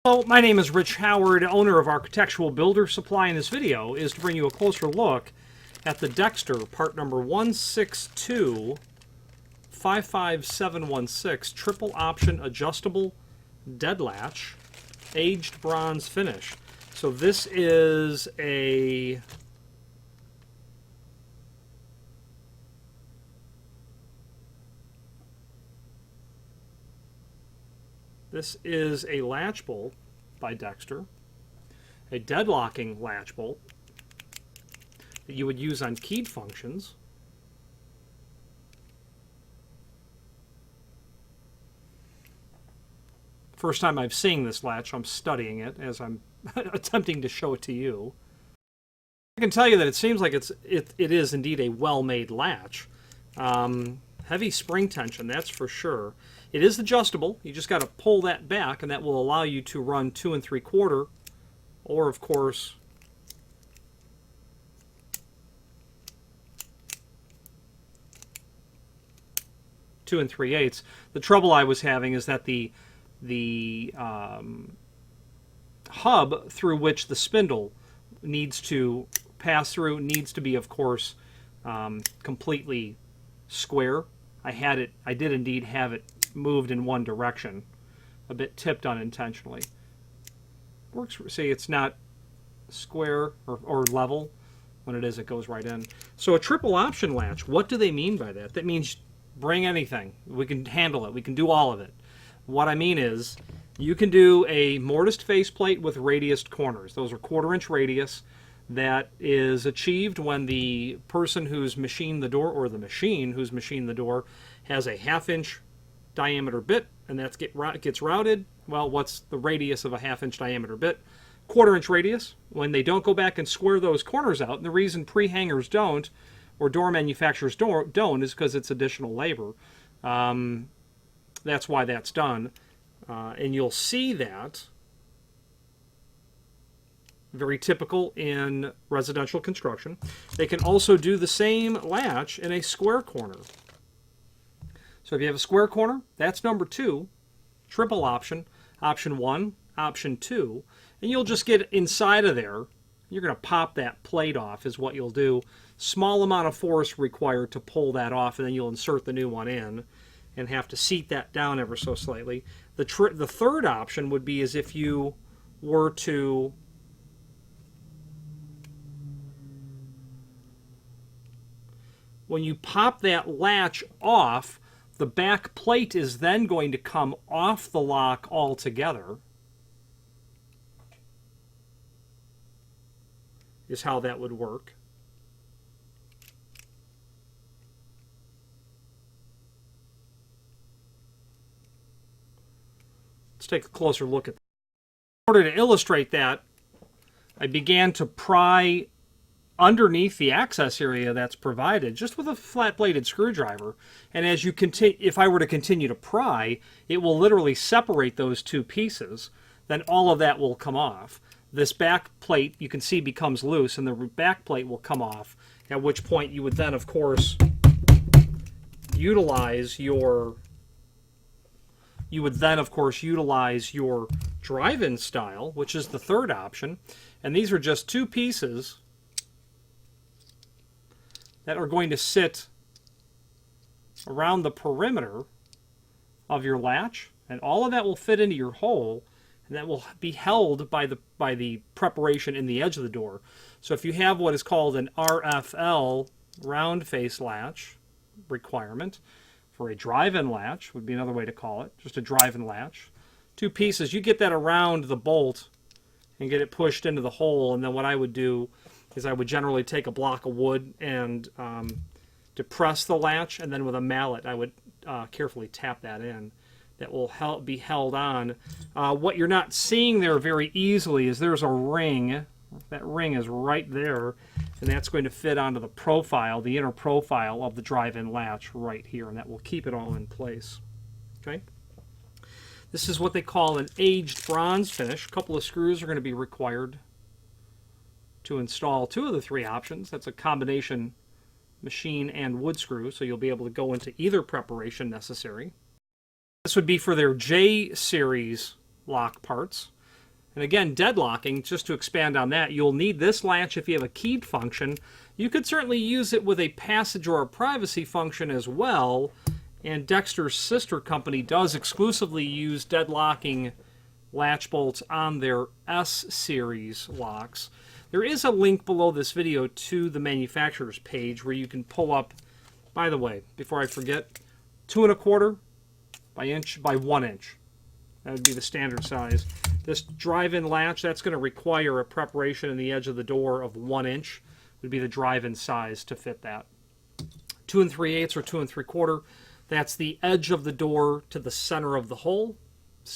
Hello, my name is Rich Howard, owner of Architectural Builder Supply. In this video is to bring you a closer look at the Dexter part number 16255716 triple option adjustable Deadlatch aged bronze finish. So this is a latch bolt by Dexter, a deadlocking latch bolt that you would use on keyed functions. First time I've seen this latch, I'm studying it as I'm attempting to show it to you. I can tell you that it seems like it is indeed a well-made latch. Heavy spring tension, that's for sure. It is adjustable. You just got to pull that back, and that will allow you to run 2 3/4, or of course 2 3/8. The trouble I was having is that the hub through which the spindle needs to pass through needs to be, of course, completely square. I did indeed have it moved in one direction, a bit tipped unintentionally. Works. See, it's not square or level. When it is, it goes right in. So a triple option latch, what do they mean by that? That means bring anything. We can handle it. We can do all of it. What I mean is, you can do a mortised faceplate with radiused corners. Those are 1/4 inch radius. That is achieved when the person who's machined the door, or the machine who's machined the door, has a 1/2 inch diameter bit, and that gets routed. Well, what's the radius of a 1/2 inch diameter bit? 1/4 inch radius. When they don't go back and square those corners out, and the reason pre-hangers don't, or door manufacturers don't, is because it's additional labor. That's why that's done. And you'll see that very typical in residential construction. They can also do the same latch in a square corner. So if you have a square corner, that's number 2, triple option, option 1, option 2, and you'll just get inside of there. You're going to pop that plate off is what you'll do. Small amount of force required to pull that off, and then you'll insert the new one in and have to seat that down ever so slightly. The third option would be as if you were to when you pop that latch off, the back plate is then going to come off the lock altogether, is how that would work. Let's take a closer look at that. In order to illustrate that, I began to pry underneath the access area that's provided just with a flat-bladed screwdriver, and as you continue, if I were to continue to pry, it will literally separate those two pieces. Then all of that will come off. This back plate, you can see, becomes loose, and the back plate will come off, at which point you would then, of course, utilize your drive-in style, which is the third option. And these are just 2 pieces that are going to sit around the perimeter of your latch, and all of that will fit into your hole, and that will be held by the preparation in the edge of the door. So if you have what is called an RFL, round face latch requirement, for a drive-in latch would be another way to call it, just a drive-in latch, 2 pieces, you get that around the bolt and get it pushed into the hole. And then what I would do is I would generally take a block of wood and depress the latch, and then with a mallet I would carefully tap that in. That will be held on. What you're not seeing there very easily is there's a ring. That ring is right there, and that's going to fit onto the profile, the inner profile of the drive-in latch right here, and that will keep it all in place. Okay. This is what they call an aged bronze finish. A couple of screws are going to be required to install 2 of the 3 options. That's a combination machine and wood screw, so you'll be able to go into either preparation necessary. This would be for their J series lock parts. And again, deadlocking, just to expand on that, you'll need this latch if you have a keyed function. You could certainly use it with a passage or a privacy function as well. And Dexter's sister company does exclusively use deadlocking latch bolts on their S-series locks. There is a link below this video to the manufacturer's page where you can pull up, by the way, before I forget, 2 1/4 by 1 inch. That would be the standard size. This drive-in latch, that's going to require a preparation in the edge of the door of 1 inch. Would be the drive-in size to fit that. 2 3/8 or 2 3/4. That's the edge of the door to the center of the hole.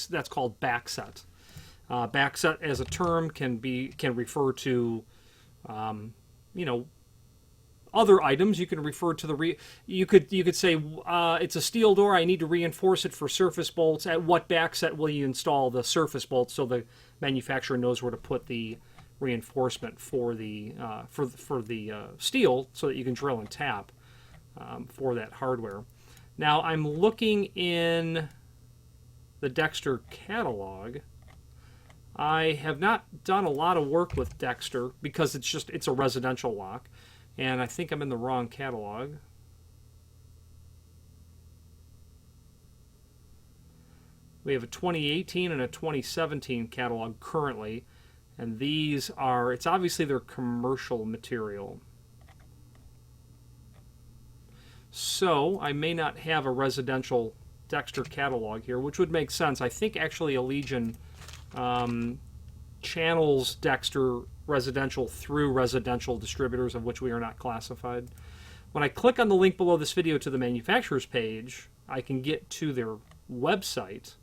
That's called backset. Backset as a term can refer to, you know, other items. You can refer to the you could say it's a steel door. I need to reinforce it for surface bolts. At what backset will you install the surface bolts so the manufacturer knows where to put the reinforcement for the steel so that you can drill and tap for that hardware. Now I'm looking in the Dexter catalog. I have not done a lot of work with Dexter because it's a residential lock. And I think I'm in the wrong catalog. We have a 2018 and a 2017 catalog currently. And these are, it's obviously their commercial material. So I may not have a residential Dexter catalog here, which would make sense. I think actually Allegion channels Dexter residential through residential distributors, of which we are not classified. When I click on the link below this video to the manufacturer's page, I can get to their website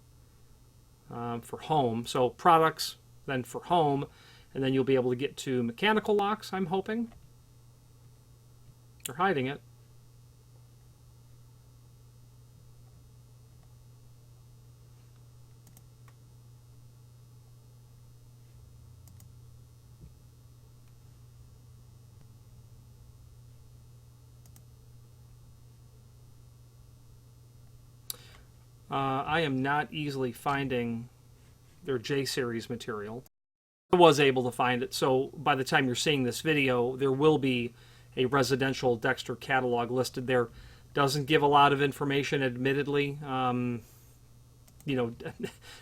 for home. So products, then for home, and then you'll be able to get to mechanical locks, I'm hoping. They're hiding it. I am not easily finding their J-Series material. I was able to find it, so by the time you're seeing this video, there will be a residential Dexter catalog listed there. Doesn't give a lot of information, admittedly. You know,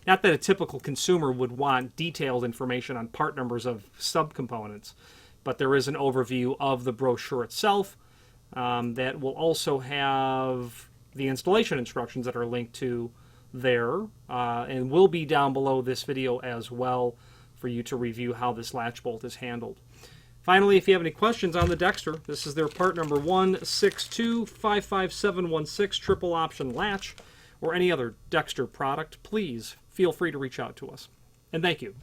not that a typical consumer would want detailed information on part numbers of subcomponents, but there is an overview of the brochure itself that will also have the installation instructions that are linked to there and will be down below this video as well for you to review how this latch bolt is handled. Finally, if you have any questions on the Dexter, this is their part number 16255716 triple option latch, or any other Dexter product, please feel free to reach out to us. And thank you.